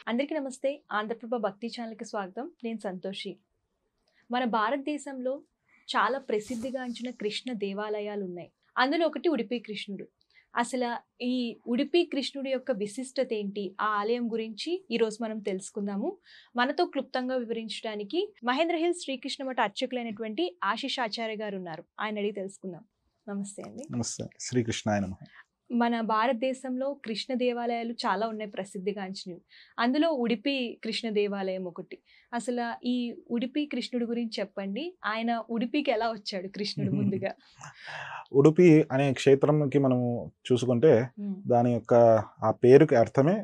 అందరికీ నమస్తే. ఆంధ్రప్రభ భక్తి ఛానల్‌కి స్వాగతం. నేను సంతోషి. మన భారతదేశంలో చాలా ప్రసిద్ధిగాంచిన కృష్ణ దేవాలయాలున్నాయి. అందులో ఒకటి ఉడిపి కృష్ణుడు. అసల ఈ ఉడిపి కృష్ణుడి యొక్క విశిష్టత ఏంటి? ఆ ఆలయం గురించి ఈరోజు మనం తెలుసుకుందాము. మనతో క్లుప్తంగా వివరించడానికి మహేంద్ర హిల్స్ శ్రీకృష్ణ మఠ అర్చకులైనటువంటి ఆశీష్ ఆచార్య గారు ఉన్నారు. ఆయన అడిగి తెలుసుకుందాం. నమస్తే అండి. నమస్తే. శ్రీకృష్ణాయ నమః. మన భారతదేశంలో కృష్ణ దేవాలయాలు చాలా ఉన్నాయి ప్రసిద్ధిగాంచినవి. అందులో ఉడిపి కృష్ణ దేవాలయం ఒకటి. అసలు ఈ ఉడిపి కృష్ణుడి గురించి చెప్పండి. ఆయన ఉడిపికి ఎలా వచ్చాడు కృష్ణుడు ముందుగా? ఉడుపి అనే క్షేత్రంకి మనము చూసుకుంటే హ్మ్. దాని యొక్క ఆ పేరుకి అర్థమే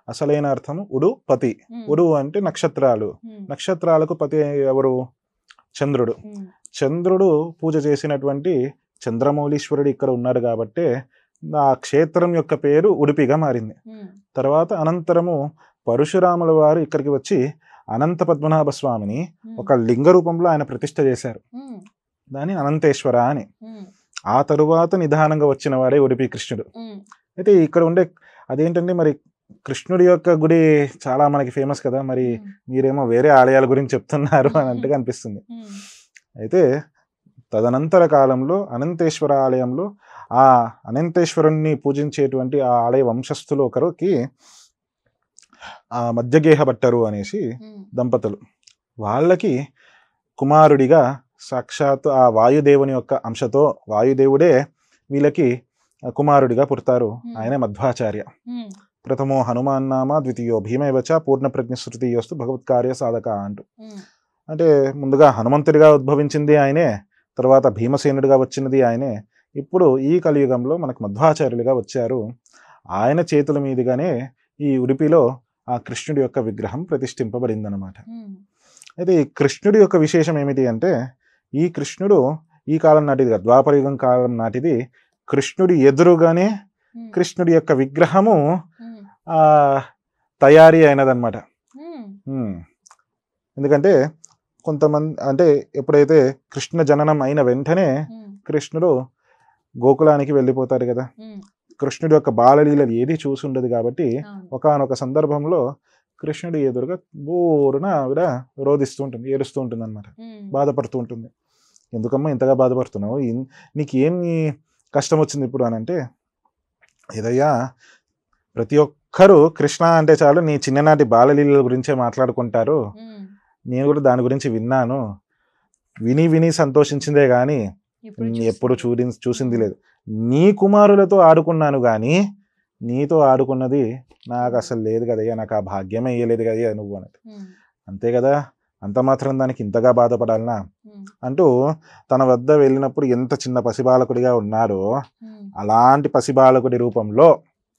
అసలైన అర్థము ఉడుపతి. హ్మ్. ఉడు అంటే నక్షత్రాలు. హ్మ్. నక్షత్రాలకు పతి ఎవరు? చంద్రుడు. హ్మ్. చంద్రుడు పూజ చేసినటువంటి చంద్రమౌళీశ్వరుడు ఇక్కడ ఉన్నాడు కాబట్టి ఆ క్షేత్రం యొక్క పేరు ఉడిపిగా మారింది. హ్మ్. తర్వాత అనంతరము పరశురాముల వారు ఇక్కడికి వచ్చి అనంత పద్మనాభ స్వామిని హ్మ్. ఒక లింగ రూపంలో ఆయన ప్రతిష్ఠ చేశారు. హ్మ్. దాని అనంతేశ్వర అని. హ్మ్. ఆ తరువాత నిదానంగా వచ్చిన వాడే ఉడిపి కృష్ణుడు. హ్మ్. అయితే ఇక్కడ ఉండే అదేంటంటే మరి కృష్ణుడి యొక్క గుడి చాలా మనకి ఫేమస్ కదా, మరి హ్మ్. మీరేమో వేరే ఆలయాల గురించి చెప్తున్నారు అన్నట్టుగా అనిపిస్తుంది. హ్మ్. అయితే తదనంతర కాలంలో అనంతేశ్వర ఆలయంలో ఆ అనంతేశ్వరుణ్ణి పూజించేటువంటి ఆ ఆలయ వంశస్థులు ఒకరికి ఆ మధ్యగేహ భట్టరు అనేసి హ్మ్. దంపతులు, వాళ్ళకి కుమారుడిగా సాక్షాత్ ఆ వాయుదేవుని యొక్క అంశతో వాయుదేవుడే వీళ్ళకి కుమారుడిగా పుడతారు. ఆయనే మధ్వాచార్య. హ్మ్. ప్రథమో హనుమాన్ నామ ద్వితీయో భీమైవచ పూర్ణ ప్రజ్ఞశ్రుతియోస్తు భగవత్కార్య సాధక అంటూ. హ్మ్. అంటే ముందుగా హనుమంతుడిగా ఉద్భవించింది ఆయనే, తర్వాత భీమసేనుడిగా వచ్చినది ఆయనే, ఇప్పుడు ఈ కలియుగంలో మనకు మధ్వాచార్యులుగా వచ్చారు. ఆయన చేతుల మీదుగానే ఈ ఉడిపిలో ఆ కృష్ణుడి యొక్క విగ్రహం ప్రతిష్ఠింపబడిందనమాట. హ్మ్. అయితే ఈ కృష్ణుడి యొక్క విశేషం ఏమిటి అంటే, ఈ కృష్ణుడు ఈ కాలం నాటిది కాదు, ద్వాపరయుగం కాలం నాటిది. కృష్ణుడి ఎదురుగానే హ్మ్. కృష్ణుడి యొక్క విగ్రహము హ్మ్. ఆ తయారీ అయినదనమాట. హ్మ్. ఎందుకంటే కొంతమంది అంటే ఎప్పుడైతే కృష్ణ జననం అయిన వెంటనే హ్మ్. కృష్ణుడు గోకులానికి వెళ్ళిపోతాడు కదా. హ్మ్. కృష్ణుడి యొక్క బాలలీలలు ఏది చూసి ఉండదు కాబట్టి అవును. ఒకానొక సందర్భంలో కృష్ణుడి ఎదురుగా బోరున ఆవిడ రోదిస్తూ ఉంటుంది, ఏడుస్తూ ఉంటుంది అనమాట, హ్మ్. బాధపడుతూ ఉంటుంది. ఎందుకమ్మా ఇంతగా బాధపడుతున్నావు, నీకు ఏమి కష్టం వచ్చింది ఇప్పుడు అని అంటే, ఏదయ్యా ప్రతి ఒక్కరూ కృష్ణ అంటే చాలు నీ చిన్ననాటి బాలలీలల గురించే మాట్లాడుకుంటారు. హ్మ్. నేను కూడా దాని గురించి విన్నాను, విని విని సంతోషించిందే కానీ ఇప్పుడు ఎప్పుడు చూస్తుంది. చూసింది లేదు. నీ కుమారులతో ఆడుకున్నాను కానీ నీతో ఆడుకున్నది నాకు అసలు లేదు కదయ్యా, నాకు ఆ భాగ్యం అయ్యలేదు కదయ్యా నువ్వు అన్నది. హ్మ్. అంతే కదా, అంత మాత్రం దానికి ఇంతగా బాధపడాలనా హ్మ్. అంటూ తన వద్ద వెళ్ళినప్పుడు ఎంత చిన్న పసిబాలకుడిగా ఉన్నారో హ్మ్. అలాంటి పసిబాలకుడి రూపంలో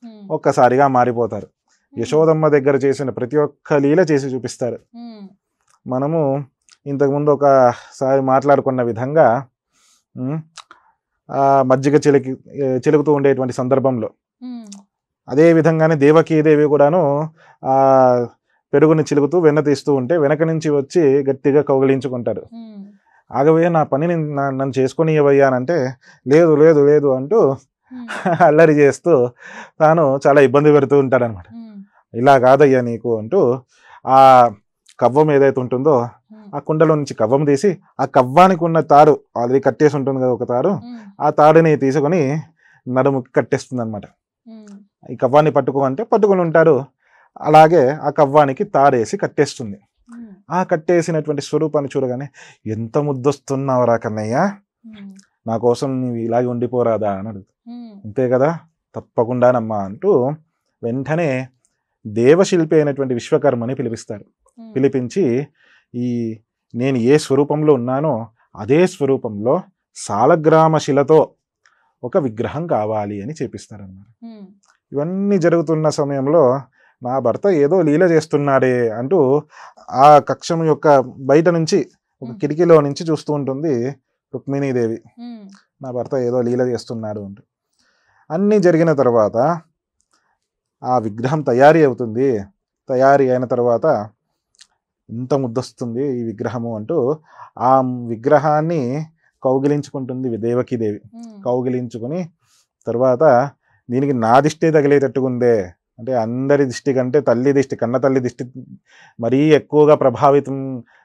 హ్మ్. ఒక్కసారిగా మారిపోతారు. యశోదమ్మ దగ్గర చేసిన ప్రతి ఒక్క లీల చేసి చూపిస్తారు. హ్మ్. మనము ఇంతకుముందు ఒకసారి మాట్లాడుకున్న విధంగా మజ్జిగ చిలుకుతూ ఉండేటువంటి సందర్భంలో హ్మ్. అదే విధంగానే దేవకీదేవి కూడాను ఆ పెరుగుని చిలుకుతూ వెన్న తీస్తూ ఉంటే వెనక నుంచి వచ్చి గట్టిగా కౌగిలించుకుంటారు. హ్మ్. ఆగవయ్యా నా పని నన్ను చేసుకొని ఇవ్వయ్యానంటే లేదు లేదు లేదు అంటూ హ్మ్. అల్లరి చేస్తూ తాను చాలా ఇబ్బంది పెడుతూ ఉంటాడనమాట. హ్మ్. ఇలా కాదయ్యా నీకు అంటూ ఆ కవ్వం ఏదైతే ఉంటుందో హ్మ్. ఆ కుండలో నుంచి కవ్వం తీసి ఆ కవ్వానికి ఉన్న తాడు ఆల్రెడీ కట్టేసి ఉంటుంది కదా ఒక తాడు, హ్మ్. ఆ తాడుని తీసుకొని నడుముకి కట్టేస్తుంది అనమాట. హ్మ్. ఈ కవ్వాన్ని పట్టుకో అంటే పట్టుకొని ఉంటాడు, అలాగే ఆ కవ్వానికి తాడేసి కట్టేస్తుంది. హ్మ్. ఆ కట్టేసినటువంటి స్వరూపాన్ని చూడగానే ఎంత ముద్దొస్తున్నావురా కన్నయ్య, హ్మ్. నా కోసం నువ్వు ఇలాగే ఉండిపోరాదా అని అడుగుతుంది. హ్మ్. అంతే కదా, తప్పకుండానమ్మా అంటూ వెంటనే దేవశిల్పి అయినటువంటి విశ్వకర్మని పిలిపిస్తారు. హ్మ్. పిలిపించి ఈ నేను ఏ స్వరూపంలో ఉన్నానో అదే స్వరూపంలో సాలగ్రామ శిలతో ఒక విగ్రహం కావాలి అని చేపిస్తారన్నమాట. హ్మ్. ఇవన్నీ జరుగుతున్న సమయంలో నా భర్త ఏదో లీల చేస్తున్నాడే అంటూ ఆ కక్షం యొక్క బయట నుంచి ఒక కిటికీలో నుంచి చూస్తూ ఉంటుంది రుక్మిణీదేవి. హ్మ్. నా భర్త ఏదో లీల చేస్తున్నాడు అంటూ. అన్నీ జరిగిన తర్వాత ఆ విగ్రహం తయారీ అవుతుంది. తయారీ అయిన తర్వాత ఇంత ముద్దొస్తుంది ఈ విగ్రహము అంటూ ఆ విగ్రహాన్ని కౌగిలించుకుంటుంది దేవకీదేవి. హ్మ్. కౌగిలించుకుని తర్వాత దీనికి నా దిష్టే తగిలేటట్టుగుందే, అంటే అందరి దిష్టి కంటే తల్లి దిష్టి, కన్న తల్లి దిష్టి మరీ ఎక్కువగా ప్రభావితం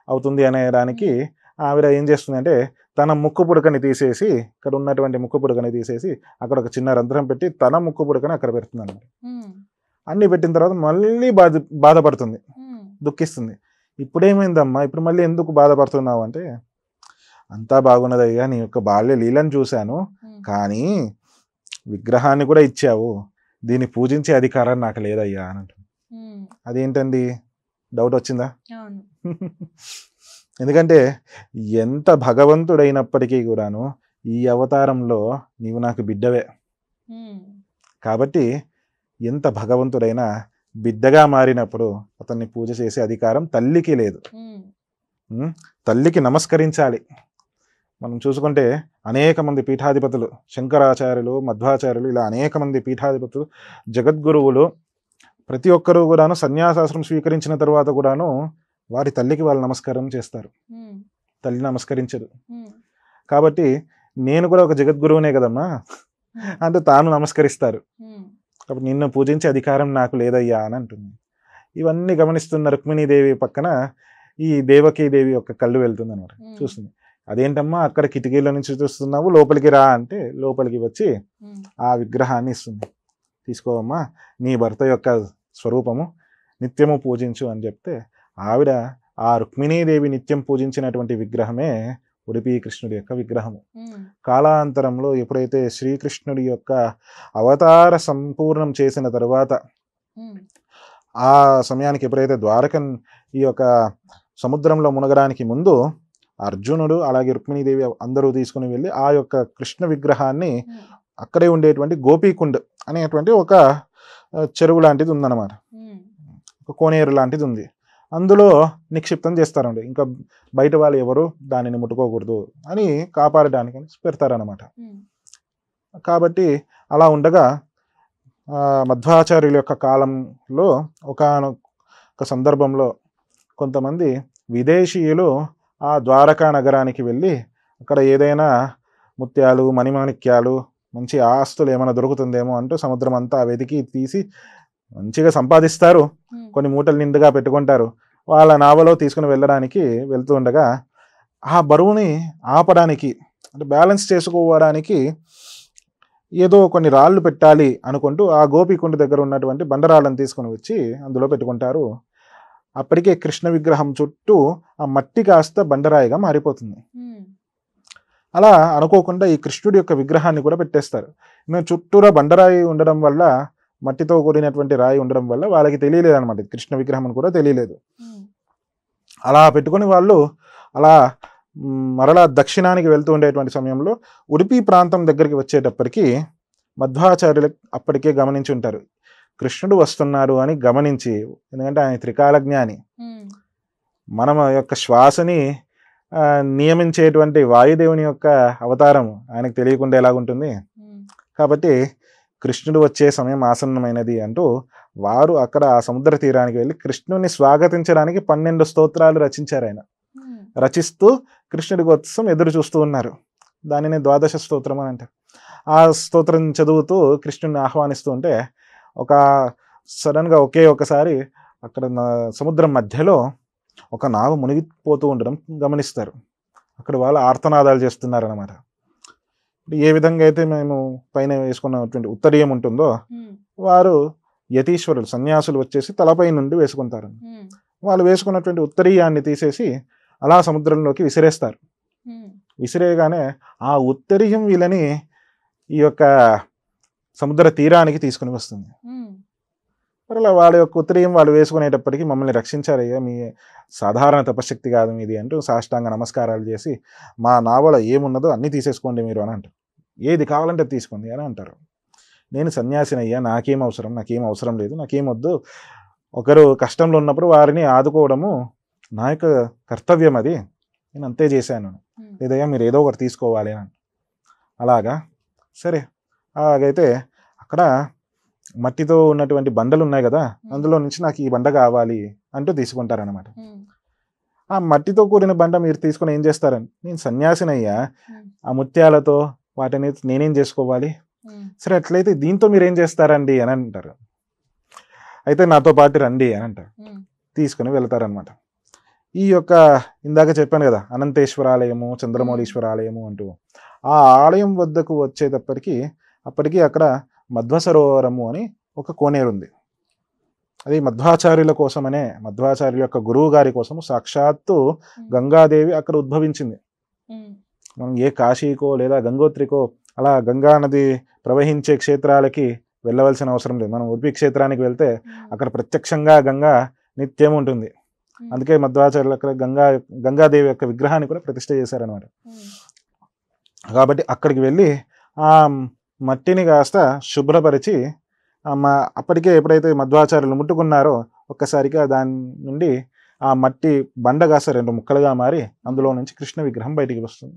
అవుతుంది అనేదానికి ఆవిడ ఏం చేస్తుంది అంటే తన ముక్కు పుడకని తీసేసి, ఇక్కడ ఉన్నటువంటి ముక్కు పుడకని తీసేసి అక్కడ ఒక చిన్న రంధ్రం పెట్టి తన ముక్కు పుడకని అక్కడ పెడుతుంది అన్నమాట. అన్ని పెట్టిన తర్వాత మళ్ళీ బాధపడుతుంది, దుఃఖిస్తుంది. ఇప్పుడేమైందమ్మా, ఇప్పుడు మళ్ళీ ఎందుకు బాధపడుతున్నావు అంటే, అంతా బాగున్నదయ్యా, నీ యొక్క బాల్య లీలను చూశాను, కానీ విగ్రహాన్ని కూడా ఇచ్చావు, దీన్ని పూజించే అధికారం నాకు లేదయ్యా అని అంటుంది. అదేంటండి, డౌట్ వచ్చిందా? ఎందుకంటే ఎంత భగవంతుడైనప్పటికీ కూడాను ఈ అవతారంలో నీవు నాకు బిడ్డవే కాబట్టి ఎంత భగవంతుడైనా బిడ్డగా మారినప్పుడు అతన్ని పూజ చేసే అధికారం తల్లికి లేదు. తల్లికి నమస్కరించాలి. మనం చూసుకుంటే అనేక మంది పీఠాధిపతులు, శంకరాచార్యులు, మధ్వాచార్యులు, ఇలా అనేక మంది పీఠాధిపతులు, జగద్గురువులు ప్రతి ఒక్కరూ కూడాను సన్యాసాశ్రమం స్వీకరించిన తర్వాత కూడాను వారి తల్లికి వాళ్ళు నమస్కారం చేస్తారు, తల్లి నమస్కరించదు. కాబట్టి నేను కూడా ఒక జగద్గురువునే కదమ్మా అంటే తాను నమస్కరిస్తారు. కాబట్టి నిన్ను పూజించే అధికారం నాకు లేదయ్యా అని అంటుంది. ఇవన్నీ గమనిస్తున్న రుక్మిణీదేవి పక్కన ఈ దేవకీదేవి యొక్క కళ్ళు వెళ్తుంది అనమాట, చూస్తుంది. అదేంటమ్మా అక్కడ కిటికీల నుంచి చూస్తున్నావు, లోపలికి రా అంటే లోపలికి వచ్చి ఆ విగ్రహాన్ని ఇస్తుంది. తీసుకోవమ్మా, నీ భర్త యొక్క స్వరూపము, నిత్యము పూజించు అని చెప్తే ఆవిడ ఆ రుక్మిణీదేవి నిత్యం పూజించినటువంటి విగ్రహమే ఉడిపి కృష్ణుడి యొక్క విగ్రహము. కాలాంతరంలో ఎప్పుడైతే శ్రీకృష్ణుడి యొక్క అవతార సంపూర్ణం చేసిన తర్వాత, ఆ సమయానికి ఎప్పుడైతే ద్వారకన్ ఈ యొక్క సముద్రంలో మునగడానికి ముందు అర్జునుడు అలాగే రుక్మిణీదేవి అందరూ తీసుకుని వెళ్ళి ఆ యొక్క కృష్ణ విగ్రహాన్ని అక్కడే ఉండేటువంటి గోపీకుండ్ అనేటువంటి ఒక చెరువు లాంటిది ఉందన్నమాట, ఒక కోనేరు లాంటిది ఉంది. అందులో నిక్షిప్తం చేస్తారండి. ఇంకా బయట వాళ్ళు ఎవరు దానిని ముట్టుకోకూడదు అని కాపాడడానికి పెడతారనమాట. కాబట్టి అలా ఉండగా మధ్వాచార్యుల యొక్క కాలంలో ఒక సందర్భంలో కొంతమంది విదేశీయులు ఆ ద్వారకా నగరానికి వెళ్ళి అక్కడ ఏదైనా ముత్యాలు, మణిమాణిక్యాలు, మంచి ఆస్తులు ఏమైనా దొరుకుతుందేమో అంటూ సముద్రం అంతా వెతికి తీసి మంచిగా సంపాదిస్తారు, కొన్ని మూటలు నిండుగా పెట్టుకుంటారు. వాళ్ళ నావలో తీసుకుని వెళ్ళడానికి వెళ్తూ ఉండగా ఆ బరువుని ఆపడానికి అంటే బ్యాలెన్స్ చేసుకోవడానికి ఏదో కొన్ని రాళ్ళు పెట్టాలి అనుకుంటూ ఆ గోపీకుండ దగ్గర ఉన్నటువంటి బండరాళ్ళని తీసుకుని వచ్చి అందులో పెట్టుకుంటారు. అప్పటికే కృష్ణ విగ్రహం చుట్టూ ఆ మట్టి కాస్త బండరాయిగా మారిపోతుంది. అలా అనుకోకుండా ఈ కృష్ణుడి యొక్క విగ్రహాన్ని కూడా పెట్టేస్తారు. నేను చుట్టూరా బండరాయి ఉండడం వల్ల, మట్టితో కూడినటువంటి రాయి ఉండడం వల్ల వాళ్ళకి తెలియలేదు అనమాట, కృష్ణ విగ్రహం అని కూడా తెలియలేదు. అలా పెట్టుకుని వాళ్ళు అలా మరలా దక్షిణానికి వెళ్తూ ఉండేటువంటి సమయంలో ఉడిపి ప్రాంతం దగ్గరికి వచ్చేటప్పటికి మధ్వాచార్యులు అప్పటికే గమనించి ఉంటారు, కృష్ణుడు వస్తున్నారు అని గమనించి. ఎందుకంటే ఆయన త్రికాల జ్ఞాని, మనం యొక్క శ్వాసని నియమించేటువంటి వాయుదేవుని యొక్క అవతారం ఆయనకు తెలియకుండా ఎలాగుంటుంది. కాబట్టి కృష్ణుడు వచ్చే సమయం ఆసన్నమైనది అంటూ వారు అక్కడ ఆ సముద్ర తీరానికి వెళ్ళి కృష్ణుని స్వాగతించడానికి 12 స్తోత్రాలు రచించారు. ఆయన రచిస్తూ కృష్ణుడి కోసం ఎదురు చూస్తూ ఉన్నారు. దానిని ద్వాదశ స్తోత్రం అని అంటారు. ఆ స్తోత్రం చదువుతూ కృష్ణుని ఆహ్వానిస్తూ ఉంటే ఒక సడన్గా ఒకసారి అక్కడ సముద్రం మధ్యలో ఒక నావ మునిగిపోతూ ఉండడం గమనిస్తారు. అక్కడ వాళ్ళు ఆర్తనాదాలు చేస్తున్నారు అనమాట. ఏ విధంగా అయితే మేము పైన వేసుకున్నటువంటి ఉత్తరీయం ఉంటుందో వారు యతీశ్వరులు సన్యాసులు వచ్చేసి తలపై నుండి వేసుకుంటారు. వాళ్ళు వేసుకున్నటువంటి ఉత్తరీయాన్ని తీసేసి అలా సముద్రంలోకి విసిరేస్తారు. విసిరేయగానే ఆ ఉత్తరీయం వీళ్ళని ఈ యొక్క సముద్ర తీరానికి తీసుకుని వస్తుంది. మరలా వాళ్ళ యొక్క ఉత్తరీయం వాళ్ళు వేసుకునేటప్పటికీ మమ్మల్ని రక్షించారయ్యా, మీ సాధారణ తపశక్తి కాదు మీది అంటూ సాష్టాంగ నమస్కారాలు చేసి మా నావలో ఏమున్నదో అన్నీ తీసేసుకోండి మీరు అని అంటారు. ఏది కావాలంటే తీసుకోండి అని అంటారు. నేను సన్యాసినయ్యా, నాకేం అవసరం లేదు, నాకేం వద్దు. ఒకరు కష్టంలో ఉన్నప్పుడు వారిని ఆదుకోవడము నా యొక్క కర్తవ్యం, అది నేను అంతే చేశాను. లేదయ్యా మీరు ఏదో ఒకటి తీసుకోవాలి అని. అలాగా సరే, అలాగైతే అక్కడ మట్టితో ఉన్నటువంటి బండలు ఉన్నాయి కదా, అందులో నుంచి నాకు ఈ బండ కావాలి అంటూ తీసుకుంటారనమాట. ఆ మట్టితో కూడిన బండ మీరు తీసుకుని ఏం చేస్తారని, నేను సన్యాసినయ్యా, ఆ ముత్యాలతో వాటిని నేనేం చేసుకోవాలి, సరే అట్లయితే దీంతో మీరు ఏం చేస్తారండి అని అంటారు. అయితే నాతో పాటు రండి అని అంటారు. ఉమ్, తీసుకుని వెళ్తారనమాట. ఈ యొక్క ఇందాక చెప్పాను కదా, అనంతేశ్వర ఆలయము, చంద్రమౌళీశ్వర ఆలయము అంటూ, ఆ ఆలయం వద్దకు వచ్చేటప్పటికి అప్పటికి అక్కడ మధ్వ సరోవరము అని ఒక కోనేరు ఉంది. అది మధ్వాచార్యుల కోసమనే, మధ్వాచార్యుల యొక్క గురువు గారి కోసము సాక్షాత్తు గంగాదేవి అక్కడ ఉద్భవించింది. ఉమ్, మనం ఏ కాశీకో లేదా గంగోత్రికో అలా గంగా నది ప్రవహించే క్షేత్రాలకి వెళ్ళవలసిన అవసరం లేదు. మనం ఉడిపి క్షేత్రానికి వెళ్తే అక్కడ ప్రత్యక్షంగా గంగా నిత్యం ఉంటుంది. అందుకే మధ్వాచార్యులు అక్కడ గంగాదేవి యొక్క విగ్రహాన్ని కూడా ప్రతిష్ఠ చేశారనమాట. కాబట్టి అక్కడికి వెళ్ళి ఆ మట్టిని కాస్త శుభ్రపరిచి అప్పటికే ఎప్పుడైతే మధ్వాచార్యులు ముట్టుకున్నారో ఒక్కసారిగా దాని నుండి ఆ మట్టి బండ కాస్త 2 ముక్కలుగా మారి అందులో నుంచి కృష్ణ విగ్రహం బయటికి వస్తుంది.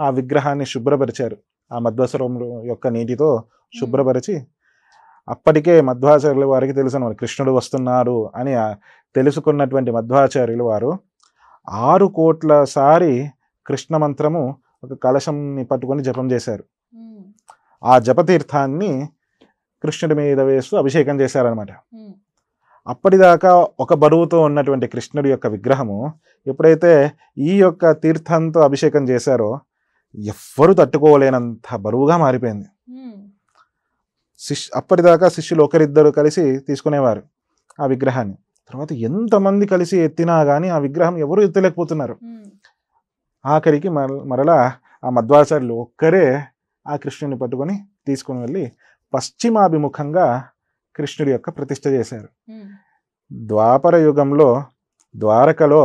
ఆ విగ్రహాన్ని శుభ్రపరిచారు. ఆ మధ్వసరం యొక్క నీటితో శుభ్రపరిచి, అప్పటికే మధ్వాచార్యుల వారికి తెలుసు కృష్ణుడు వస్తున్నారు అని తెలుసుకున్నటువంటి మధ్వాచార్యులు వారు 6 కోట్ల సారి కృష్ణ మంత్రము ఒక కలశంని పట్టుకొని జపం చేశారు. ఆ జపతీర్థాన్ని కృష్ణుడి మీద వేస్తూ అభిషేకం చేశారనమాట. అప్పటిదాకా ఒక బరువుతో ఉన్నటువంటి కృష్ణుడి యొక్క విగ్రహము ఎప్పుడైతే ఈ యొక్క తీర్థంతో అభిషేకం చేశారో ఎవ్వరూ తట్టుకోలేనంత బరువుగా మారిపోయింది. అప్పటిదాకా శిష్యులు ఒకరిద్దరు కలిసి తీసుకునేవారు ఆ విగ్రహాన్ని. తర్వాత ఎంతమంది కలిసి ఎత్తినా కానీ ఆ విగ్రహం ఎవరు ఎత్తలేకపోతున్నారు. ఆఖరికి మరలా ఆ మధ్వాచార్యులు ఒక్కరే ఆ కృష్ణుని పట్టుకొని తీసుకుని వెళ్ళి పశ్చిమాభిముఖంగా కృష్ణుడి యొక్క ప్రతిష్ఠ చేశారు. ద్వాపర యుగంలో ద్వారకలో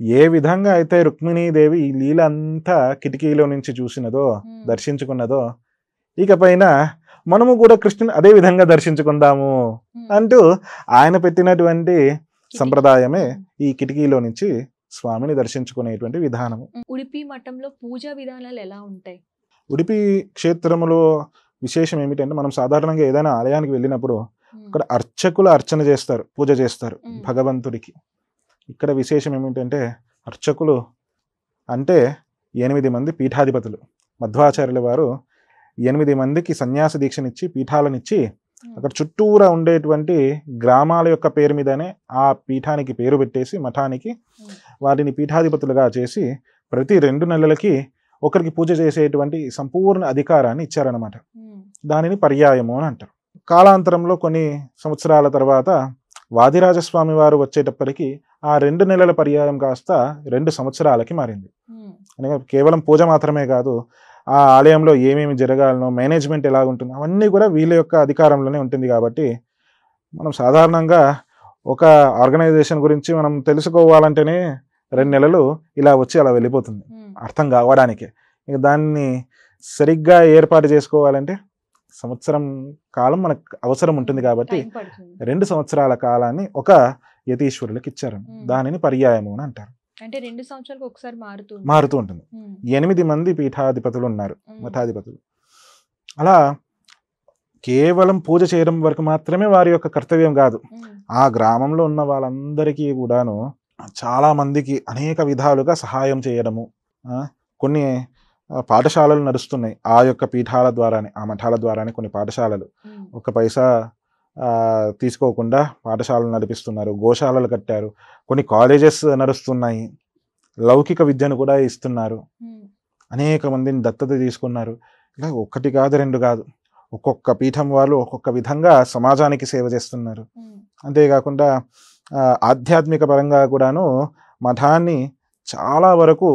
ఏ విధంగా అయితే రుక్మిణీదేవి ఈ లీల అంతా కిటికీలో నుంచి చూసినదో, దర్శించుకున్నదో, ఇకపైన మనము కూడా కృష్ణుని అదే విధంగా దర్శించుకుందాము అంటూ ఆయన పెట్టినటువంటి సంప్రదాయమే ఈ కిటికీలో నుంచి స్వామిని దర్శించుకునేటువంటి విధానము. ఉడిపి మఠంలో పూజా విధానాలు ఎలా ఉంటాయి? ఉడిపి క్షేత్రములో విశేషం ఏమిటంటే, మనం సాధారణంగా ఏదైనా ఆలయానికి వెళ్ళినప్పుడు అక్కడ అర్చకులు అర్చన చేస్తారు, పూజ చేస్తారు భగవంతుడికి. ఇక్కడ విశేషం ఏమిటంటే, అర్చకులు అంటే 8 మంది పీఠాధిపతులు. మధ్వాచార్యుల వారు 8 మందికి సన్యాస దీక్షనిచ్చి పీఠాలనిచ్చి అక్కడ చుట్టూరా ఉండేటువంటి గ్రామాల యొక్క పేరు మీదనే ఆ పీఠానికి పేరు పెట్టేసి మఠానికి వాటిని పీఠాధిపతులుగా చేసి ప్రతి 2 నెలలకి ఒకరికి పూజ చేసేటువంటి సంపూర్ణ అధికారాన్ని ఇచ్చారనమాట. దానిని పర్యాయము అని అంటారు. కాలాంతరంలో కొన్ని సంవత్సరాల తర్వాత వాదిరాజస్వామి వారు వచ్చేటప్పటికి ఆ 2 నెలల పర్యాయం కాస్త 2 సంవత్సరాలకి మారింది. అనగా కేవలం పూజ మాత్రమే కాదు, ఆ ఆలయంలో ఏమేమి జరగాలనో, మేనేజ్మెంట్ ఎలా ఉంటుంది, అవన్నీ కూడా వీళ్ళ యొక్క అధికారంలోనే ఉంటుంది. కాబట్టి మనం సాధారణంగా ఒక ఆర్గనైజేషన్ గురించి మనం తెలుసుకోవాలంటేనే 2 నెలలు ఇలా వచ్చి అలా వెళ్ళిపోతుంది అర్థం కావడానికి. ఇక దాన్ని సరిగ్గా ఏర్పాటు చేసుకోవాలంటే సంవత్సరం కాలం మనకు అవసరం ఉంటుంది. కాబట్టి 2 సంవత్సరాల కాలాన్ని ఒక యతీశ్వరులకు ఇచ్చారు. దానిని పర్యాయము అని అంటారు. అంటే 2 సంవత్సరాలకు ఒకసారి మారుతూ ఉంటుంది. 8 మంది పీఠాధిపతులు ఉన్నారు, మఠాధిపతులు. అలా కేవలం పూజ చేయడం వరకు మాత్రమే వారి యొక్క కర్తవ్యం కాదు. ఆ గ్రామంలో ఉన్న వాళ్ళందరికీ కూడాను చాలా మందికి అనేక విధాలుగా సహాయం చేయడము. కొన్ని పాఠశాలలు నడుస్తున్నాయి ఆ యొక్క పీఠాల ద్వారానే, ఆ మఠాల ద్వారానే కొన్ని పాఠశాలలు ఒక పైసా తీసుకోకుండా పాఠశాలలు నడిపిస్తున్నారు. గోశాలలు కట్టారు. కొన్ని కాలేజెస్ నడుస్తున్నాయి. లౌకిక విద్యను కూడా ఇస్తున్నారు. అనేక మందిని దత్తత తీసుకున్నారు. ఇలా 1 కాదు 2 కాదు, ఒక్కొక్క పీఠం వాళ్ళు ఒక్కొక్క విధంగా సమాజానికి సేవ చేస్తున్నారు. అంతేకాకుండా ఆధ్యాత్మిక పరంగా కూడాను మఠాన్ని చాలా వరకు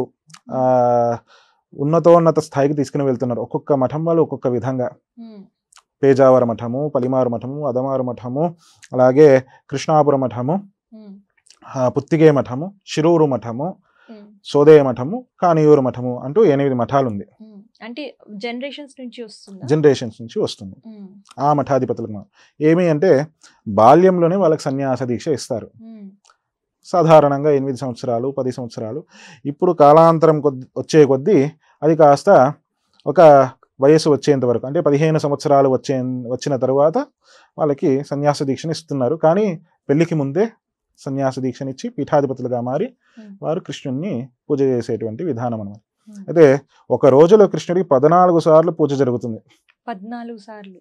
ఉన్నతోన్నత స్థాయికి తీసుకుని వెళ్తున్నారు. ఒక్కొక్క మఠం వాళ్ళు ఒక్కొక్క విధంగా. పేజావర మఠము, పలిమారు మఠము, అదమారు మఠము, అలాగే కృష్ణాపుర మఠము, పుత్తిగే మఠము, శిరూరు మఠము, సోదయ మఠము, కానియూరు మఠము అంటూ 8 మఠాలు ఉంది. అంటే జనరేషన్స్ నుంచి వస్తుంది. ఆ మఠాధిపతులకు ఏమి అంటే బాల్యంలోనే వాళ్ళకి సన్యాస దీక్ష ఇస్తారు. సాధారణంగా 8 సంవత్సరాలు 10 సంవత్సరాలు. ఇప్పుడు కాలాంతరం వచ్చే కొద్దీ అది కాస్త ఒక వయసు వచ్చేంత వరకు, అంటే 15 సంవత్సరాలు వచ్చిన తర్వాత వాళ్ళకి సన్యాస దీక్షను ఇస్తున్నారు. కానీ పెళ్లికి ముందే సన్యాస దీక్షనిచ్చి పీఠాధిపతులుగా మారి వారు కృష్ణుడిని పూజ చేసేటువంటి విధానం అన్నమాట. అయితే ఒక రోజులో కృష్ణుడికి 14 సార్లు పూజ జరుగుతుంది. 14 సార్లు.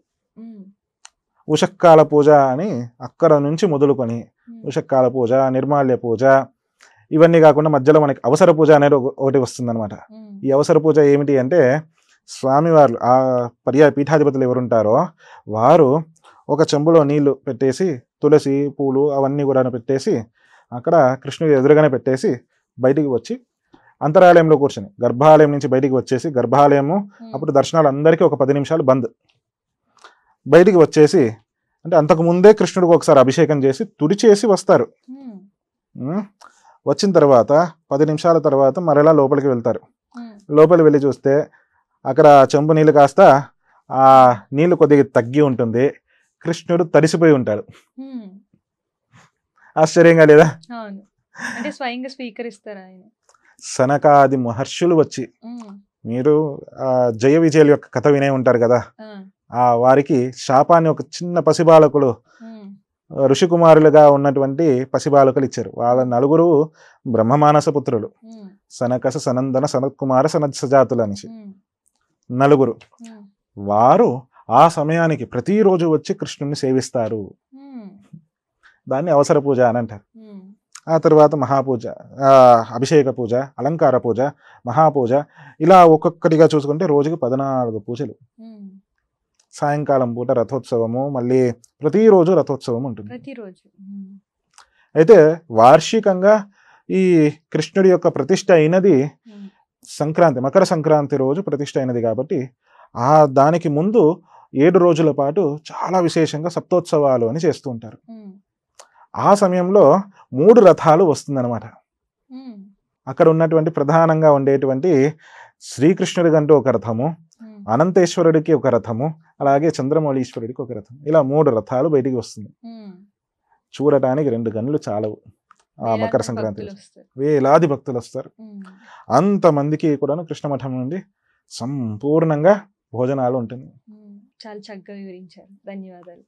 ఉషక్కాల పూజ అని అక్కడ నుంచి మొదలుకొని ఉషక్కాల పూజ, నిర్మాల్య పూజ, ఇవన్నీ కాకుండా మధ్యలో మనకి అవసర పూజ అనేది ఒకటి వస్తుందన్నమాట. ఈ అవసర పూజ ఏమిటి అంటే స్వామివార్లు ఆ పీఠాధిపతులు ఎవరుంటారో వారు ఒక చెంబులో నీళ్లు పెట్టేసి తులసి పూలు అవన్నీ కూడా పెట్టేసి అక్కడ కృష్ణుడి ఎదురుగానే పెట్టేసి బయటికి వచ్చి అంతరాలయంలో కూర్చొని గర్భాలయం నుంచి బయటికి వచ్చేసి గర్భాలయము అప్పుడు దర్శనాలు అందరికీ ఒక 10 నిమిషాలు బంద్, బయటికి వచ్చేసి అంటే అంతకు ముందే కృష్ణుడికి ఒకసారి అభిషేకం చేసి తుడిచేసి వస్తారు. వచ్చిన తర్వాత 10 నిమిషాల తర్వాత మరలా లోపలికి వెళ్తారు. లోపలికి వెళ్ళి చూస్తే అక్కడ చెంబు నీళ్ళు కాస్త ఆ నీళ్లు కొద్దిగా తగ్గి ఉంటుంది, కృష్ణుడు తడిసిపోయి ఉంటాడు. ఆశ్చర్యంగా లేదా? అంటే స్వయంగా స్వీకరిస్తారు ఆయన. సనకాది మహర్షులు వచ్చి, మీరు జయ విజయుల యొక్క కథ వినే ఉంటారు కదా, ఆ వారికి శాపాన్ని ఒక చిన్న పసిబాలకులు ఋషికుమారులుగా ఉన్నటువంటి పసిబాలకులు ఇచ్చారు. వాళ్ళ 4 బ్రహ్మమానస పుత్రులు, సనకస, సనందన, సనత్కుమార, సనత్సజాతులు అనేసి 4. వారు ఆ సమయానికి ప్రతిరోజు వచ్చి కృష్ణుని సేవిస్తారు. దాన్ని అవసర పూజ అని అంటారు. ఆ తర్వాత మహాపూజ, అభిషేక పూజ, అలంకార పూజ, మహాపూజ, ఇలా ఒక్కొక్కటిగా చూసుకుంటే రోజుకి 14 పూజలు. సాయంకాలం పూట రథోత్సవము, మళ్ళీ ప్రతిరోజు రథోత్సవం ఉంటుంది. అయితే వార్షికంగా ఈ కృష్ణుడి యొక్క ప్రతిష్ట అయినది సంక్రాంతి, మకర సంక్రాంతి రోజు ప్రతిష్ట అయినది కాబట్టి దానికి ముందు 7 రోజుల పాటు చాలా విశేషంగా సప్తోత్సవాలు అని చేస్తూ ఉంటారు. ఆ సమయంలో 3 రథాలు వస్తుందన్నమాట. అక్కడ ఉన్నటువంటి ప్రధానంగా ఉండేటువంటి శ్రీకృష్ణుడికి అంటూ ఒక రథము, అనంతేశ్వరుడికి ఒక రథము, అలాగే చంద్రమౌళీశ్వరుడికి ఒక రథం, ఇలా 3 రథాలు బయటికి వస్తుంది. చూడటానికి 2 గనులు చాలవు. ఆ మకర సంక్రాంతి వేలాది భక్తులు వస్తారు. అంతమందికి కూడా కృష్ణ మఠం నుండి సంపూర్ణంగా భోజనాలు ఉంటుంది. చాలా చక్కగా వివరించారు. ధన్యవాదాలు.